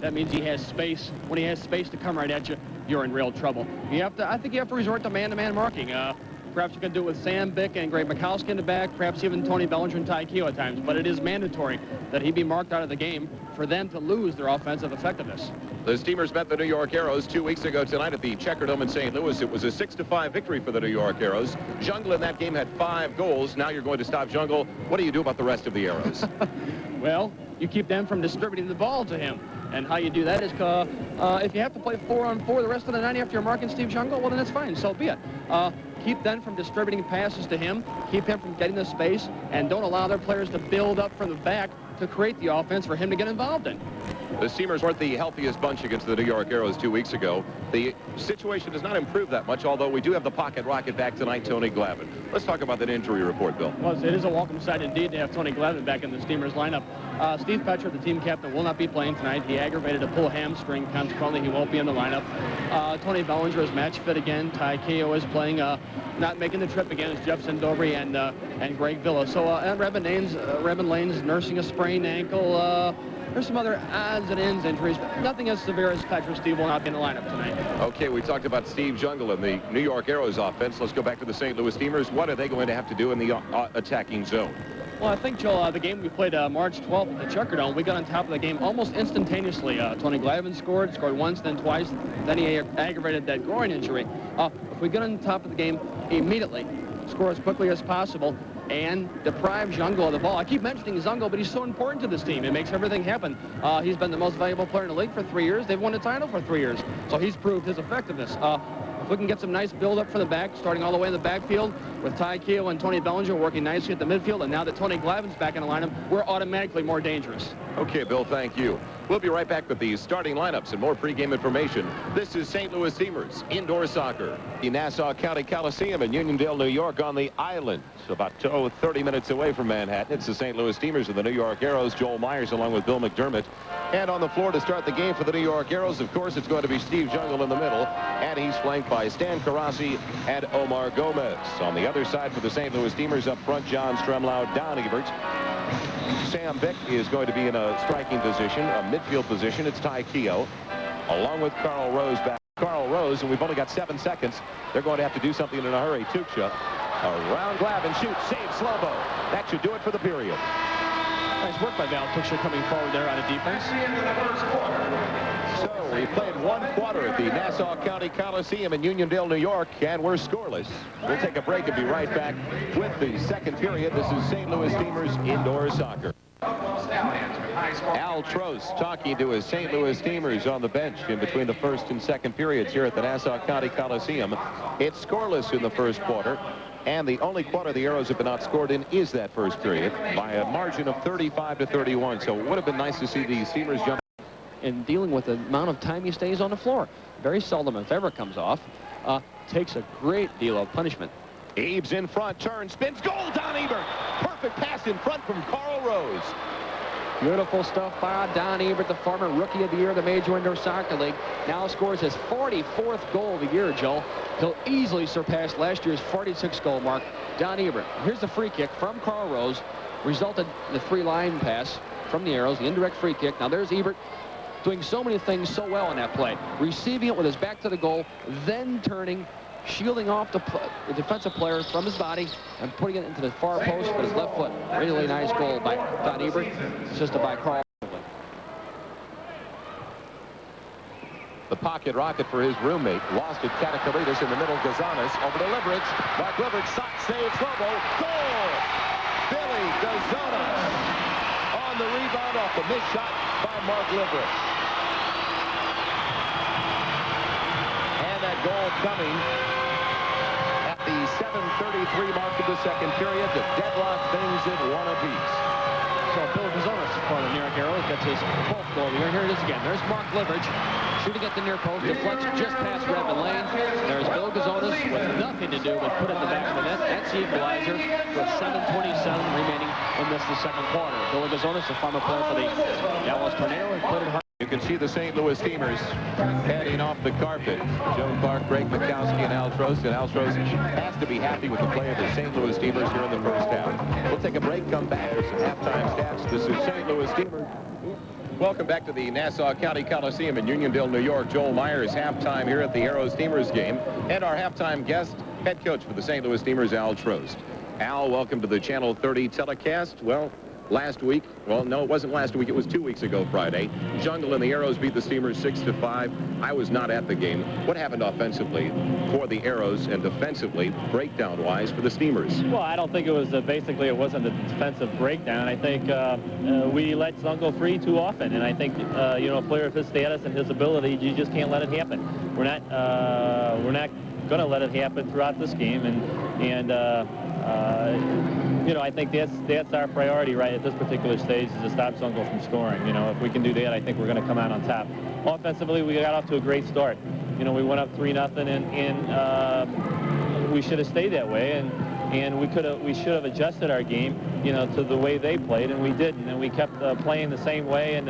That means he has space. When he has space to come right at you, you're in real trouble. I think you have to resort to man-to-man marking. Perhaps you can do it with Sam Bick and Greg Mikowski in the back, perhaps even Tony Bellinger and Ty Keogh at times, but it is mandatory that he be marked out of the game for them to lose their offensive effectiveness. The Steamers met the New York Arrows 2 weeks ago tonight at the Checker Dome in St. Louis. It was a 6-5 victory for the New York Arrows. Jungle in that game had 5 goals. Now you're going to stop Jungle. What do you do about the rest of the Arrows? Well, you keep them from distributing the ball to him. And how you do that is if you have to play 4-on-4 the rest of the night after you're marking Steve Jungle, well, then that's fine. So be it. Keep them from distributing passes to him. Keep him from getting the space. And don't allow their players to build up from the back to create the offense for him to get involved in. The Steamers weren't the healthiest bunch against the New York Arrows 2 weeks ago. The situation has not improved that much, although we do have the pocket rocket back tonight, Tony Glavin. Let's talk about that injury report, Bill. Well, it is a welcome sight indeed to have Tony Glavin back in the Steamers lineup. Steve Petcher, the team captain, will not be playing tonight. He aggravated a pull hamstring. Consequently, he won't be in the lineup. Tony Bellinger is match fit again. Ty Keogh is playing, not making the trip again. It's Jeff Sendobry and Greg Villa. So and Revin Lane's nursing a sprained ankle. There's some other odds and ends injuries, but nothing as severe as Petcher. Steve will not be in the lineup tonight. Okay, we talked about Steve Jungle and the New York Arrows offense. Let's go back to the St. Louis Steamers. What are they going to have to do in the attacking zone? Well, I think, Joel, the game we played March 12th at the Checker Dome, we got on top of the game almost instantaneously. Tony Glavin scored once, then twice. Then he aggravated that groin injury. If we get on top of the game immediately, score as quickly as possible, and deprive Jungle of the ball. I keep mentioning Jungle, but he's so important to this team. It makes everything happen. He's been the most valuable player in the league for 3 years. They've won the title for 3 years. So he's proved his effectiveness. If we can get some nice build-up from the back, starting all the way in the backfield, with Ty Keogh and Tony Bellinger working nicely at the midfield, and now that Tony Glavin's back in the lineup, we're automatically more dangerous. Okay, Bill, thank you. We'll be right back with the starting lineups and more pregame information. This is St. Louis Steamers Indoor Soccer. The Nassau County Coliseum in Uniondale, New York, on the island. About 30 minutes away from Manhattan. It's the St. Louis Steamers and the New York Arrows. Joel Myers along with Bill McDermott. And on the floor to start the game for the New York Arrows, of course, it's going to be Steve Jungle in the middle. And he's flanked by Stan Karasi and Omar Gomez. On the other side for the St. Louis Steamers up front, John Stremlau, Don Ebert. Sam Bick is going to be in a striking position, a midfield position. It's Ty Keogh, along with Carl Rose back. Carl Rose, and we've only got 7 seconds. They're going to have to do something in a hurry. Tuksha, around Glavin, shoots, save, Slobo. That should do it for the period. Nice work by Val Tuksha coming forward there out of defense. So we played 1 quarter at the Nassau County Coliseum in Uniondale, New York, and we're scoreless. We'll take a break and be right back with the second period. This is St. Louis Steamers Indoor Soccer. Al Trost talking to his St. Louis Steamers on the bench in between the first and second periods here at the Nassau County Coliseum. It's scoreless in the first quarter, and the only quarter the Arrows have been outscored in is that first period by a margin of 35-31. So it would have been nice to see the Steamers jump in dealing with the amount of time he stays on the floor. Very seldom, if ever, comes off. Takes a great deal of punishment. Eaves in front, turns, spins, goal, Don Ebert. Perfect pass in front from Carl Rose. Beautiful stuff by Don Ebert, the former Rookie of the Year of the Major Indoor Soccer League. Now scores his 44th goal of the year, Joel. He'll easily surpass last year's 46-goal mark. Don Ebert. Here's the free kick from Carl Rose. Resulted in the free-line pass from the Arrows, the indirect free kick. Now there's Ebert doing so many things so well in that play. Receiving it with his back to the goal, then turning, shielding off the defensive player from his body and putting it into the far post with his left foot. Really nice goal by Don Ebert, assisted by Carl. The pocket rocket for his roommate. Lost it, Katakaritis in the middle. Gazanis over to Liverich. Mark Liverich, shot, save, Slobo, goal! Billy Gazanis on the rebound off the missed shot by Mark Liverich. And that goal coming at the 7:33 mark of the second period to deadlock things at 1 apiece. So Bill Gazonis for the New York Arrows gets his 12th goal of the year. Here it is again. There's Mark Liverich shooting at the near post, deflects just past Revin Lane. There's Bill Gazonis with nothing to do but put it in the back of the net. That's the equalizer with 7:27 remaining in the second quarter. Bill Gazonis, a former player for the Dallas Tornado, has put it hard. You can see the St. Louis Steamers heading off the carpet. Joe Clark, Greg Mikowski, and Al Trost. And Al Trost has to be happy with the play of the St. Louis Steamers here in the first half. We'll take a break, come back with some halftime stats. This is St. Louis Steamers. Welcome back to the Nassau County Coliseum in Uniondale, New York. Joel Myers, halftime here at the Arrow Steamers game. And our halftime guest, head coach for the St. Louis Steamers, Al Trost. Al, welcome to the Channel 30 telecast. Well, last week, well, no, it wasn't last week. It was 2 weeks ago Friday. Jungle and the Arrows beat the Steamers 6-5. I was not at the game. What happened offensively for the Arrows and defensively, breakdown-wise, for the Steamers? Well, I don't think it was basically it wasn't a defensive breakdown. I think we let Jungle free too often, and I think you know, a player of his status and his ability, you just can't let it happen. We're not going to let it happen throughout this game, and you know, I think that's our priority right at this particular stage, is to stop Jungle from scoring. You know, if we can do that, I think we're going to come out on top. Offensively, we got off to a great start. You know, we went up 3-0, and we should have stayed that way, and we should have adjusted our game, you know, to the way they played, and we didn't, and we kept playing the same way, and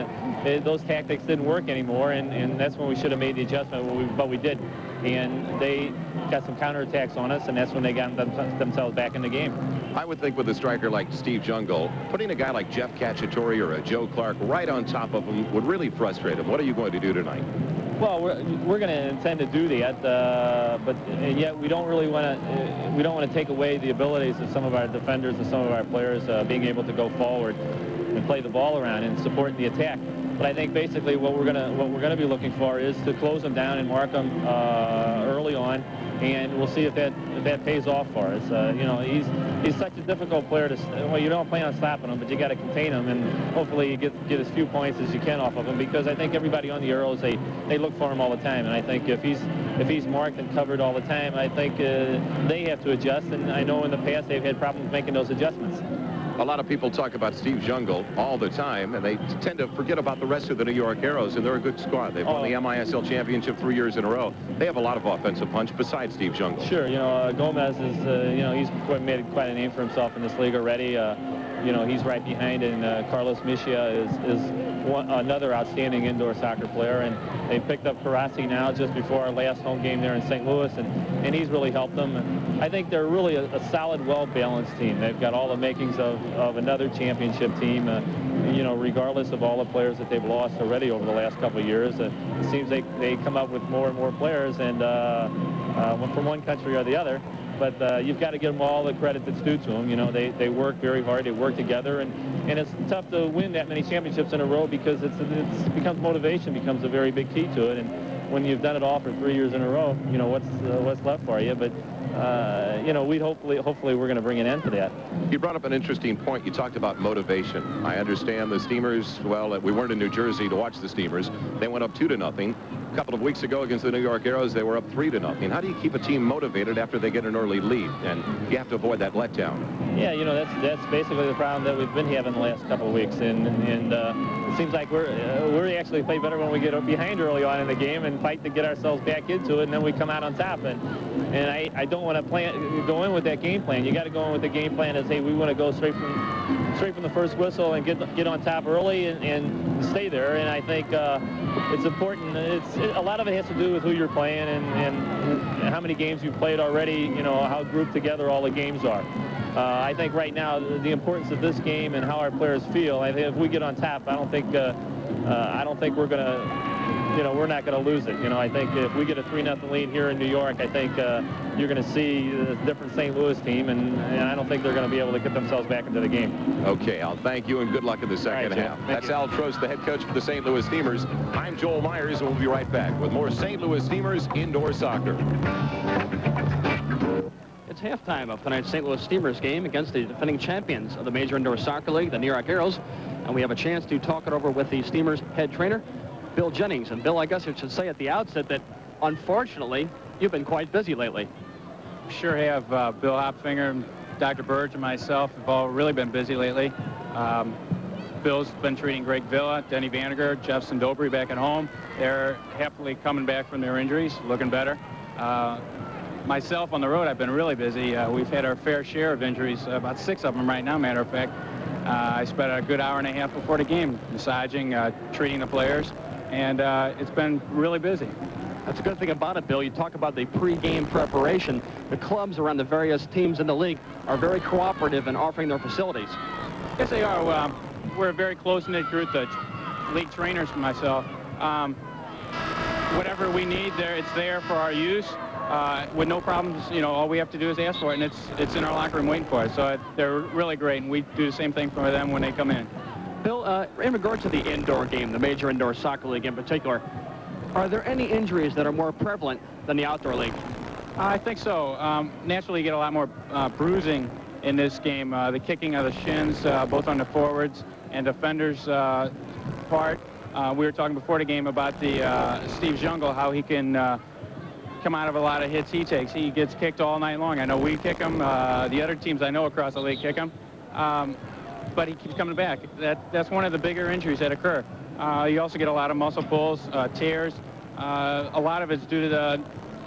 those tactics didn't work anymore, and that's when we should have made the adjustment, but we didn't. And they got some counterattacks on us, and that's when they got themselves back in the game. I would think with a striker like Steve Jungle, putting a guy like Jeff Cacciatore or a Joe Clark right on top of him would really frustrate him. What are you going to do tonight? Well, we're going to intend to do that, but yet we don't really want to take away the abilities of some of our defenders and some of our players being able to go forward and play the ball around and support the attack. But I think basically what we're gonna be looking for is to close them down and mark them early on, and we'll see if that pays off for us. You know, he's such a difficult player to. Well, you don't plan on stopping him, but you got to contain him, and hopefully you get as few points as you can off of him, because I think everybody on the Arrows, they look for him all the time, and I think if he's marked and covered all the time, I think they have to adjust, and I know in the past they've had problems making those adjustments. A lot of people talk about Steve Jungle all the time, and they tend to forget about the rest of the New York Arrows, and they're a good squad. They've won the MISL championship 3 years in a row. They have a lot of offensive punch besides Steve Jungle. Sure, you know, Gomez is, you know, he's made quite a name for himself in this league already. You know, he's right behind, and Carlos Mejia is another outstanding indoor soccer player, and they picked up Karasi now just before our last home game there in St. Louis, and he's really helped them. And I think they're really a solid, well-balanced team. They've got all the makings of another championship team, you know, regardless of all the players that they've lost already over the last couple of years. It seems they come up with more and more players, and from one country or the other. But you've got to give them all the credit that's due to them. You know, they work very hard. They work together, and it's tough to win that many championships in a row, because it becomes motivation, becomes a very big key to it. And when you've done it all for 3 years in a row, you know, what's left for you. But you know, hopefully we're going to bring an end to that. You brought up an interesting point. You talked about motivation. I understand the Steamers, well, we weren't in New Jersey to watch the Steamers. They went up 2-0. A couple of weeks ago against the New York Arrows, they were up 3-0. How do you keep a team motivated after they get an early lead? And you have to avoid that letdown. Yeah, you know, that's basically the problem that we've been having the last couple of weeks, and it seems like we're actually play better when we get behind early on in the game and fight to get ourselves back into it, and then we come out on top. And I don't want to go in with that game plan. You got to go in with the game plan as, hey, we want to go straight from the first whistle and get on top early and stay there. And I think it's important. A lot of it has to do with who you're playing and how many games you've played already. You know, how grouped together all the games are. I think right now the importance of this game and how our players feel. I think if we get on top, I don't think we're gonna. You know, we're not going to lose it. You know, I think if we get a 3-0 lead here in New York, I think you're going to see a different St. Louis team, and I don't think they're going to be able to get themselves back into the game. Okay, Al, thank you, and good luck in the second half. That's Al Trost, the head coach for the St. Louis Steamers. I'm Joel Myers, and we'll be right back with more St. Louis Steamers indoor soccer. It's halftime of tonight's St. Louis Steamers game against the defending champions of the Major Indoor Soccer League, the New York Arrows, and we have a chance to talk it over with the Steamers head trainer, Bill Jennings. And Bill, I guess I should say at the outset that unfortunately you've been quite busy lately. Sure have. Bill Hopfinger, Dr. Burge, and myself have all really been busy lately. Bill's been treating Greg Villa, Denny Vanager, Jeff Sindobri back at home. They're happily coming back from their injuries, looking better. Myself on the road, I've been really busy. We've had our fair share of injuries, about 6 of them right now, matter of fact. I spent a good hour and a half before the game massaging, treating the players, and it's been really busy. That's a good thing about it, Bill. You talk about the pre-game preparation. The clubs around the various teams in the league are very cooperative in offering their facilities. Yes, they are. We're a very close-knit group. The league trainers myself. Whatever we need, it's there for our use. With no problems, you know, all we have to do is ask for it, and it's in our locker room waiting for us. So they're really great, and we do the same thing for them when they come in. Bill, in regards to the indoor game, the Major Indoor Soccer League in particular, are there any injuries that are more prevalent than the outdoor league? I think so. Naturally, you get a lot more bruising in this game. The kicking of the shins, both on the forwards and defenders' part. We were talking before the game about the Steve Jungle, how he can come out of a lot of hits he takes. He gets kicked all night long. I know we kick him. The other teams I know across the league kick him. But he keeps coming back. That's one of the bigger injuries that occur. You also get a lot of muscle pulls, tears. A lot of it's due to the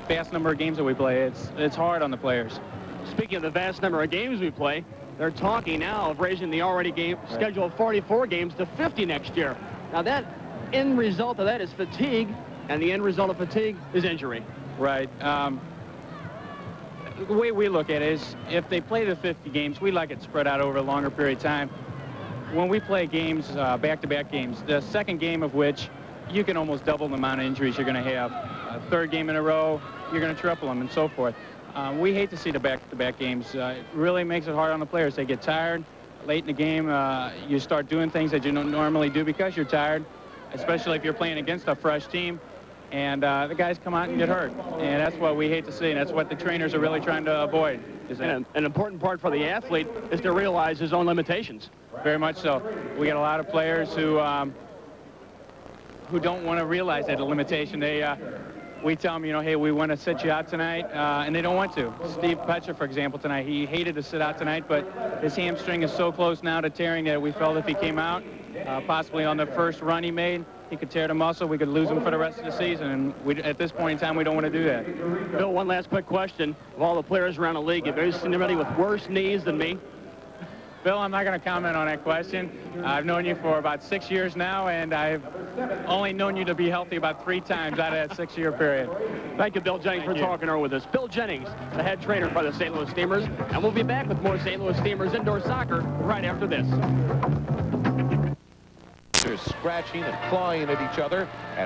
vast number of games that we play. It's hard on the players. Speaking of the vast number of games we play, they're talking now of raising the already schedule of 44 games to 50 next year. Now that end result of that is fatigue, and the end result of fatigue is injury. Right. The way we look at it is if they play the 50 games, we like it spread out over a longer period of time. When we play games, back-to-back games, the second game of which you can almost double the amount of injuries you're going to have. Third game in a row, you're going to triple them and so forth. We hate to see the back-to-back games. It really makes it hard on the players. They get tired. Late in the game, you start doing things that you don't normally do because you're tired, especially if you're playing against a fresh team. And the guys come out and get hurt. And that's what we hate to see, and that's what the trainers are really trying to avoid. And an important part for the athlete is to realize his own limitations. Very much so. We got a lot of players who don't want to realize that a limitation. We tell them, you know, hey, we want to sit you out tonight, and they don't want to. Steve Petcher, for example, tonight, he hated to sit out tonight, but his hamstring is so close now to tearing that we felt if he came out, possibly on the first run he made, he could tear the muscle. We could lose him for the rest of the season, and at this point in time, we don't want to do that. Bill, one last quick question. Of all the players around the league, have you ever seen anybody with worse knees than me? Bill, I'm not going to comment on that question. I've known you for about 6 years now, and I've only known you to be healthy about 3 times out of that 6-year period. Thank you, Bill Jennings, for talking over with us. Bill Jennings, the head trainer for the St. Louis Steamers, and we'll be back with more St. Louis Steamers indoor soccer right after this. They're scratching and clawing at each other, and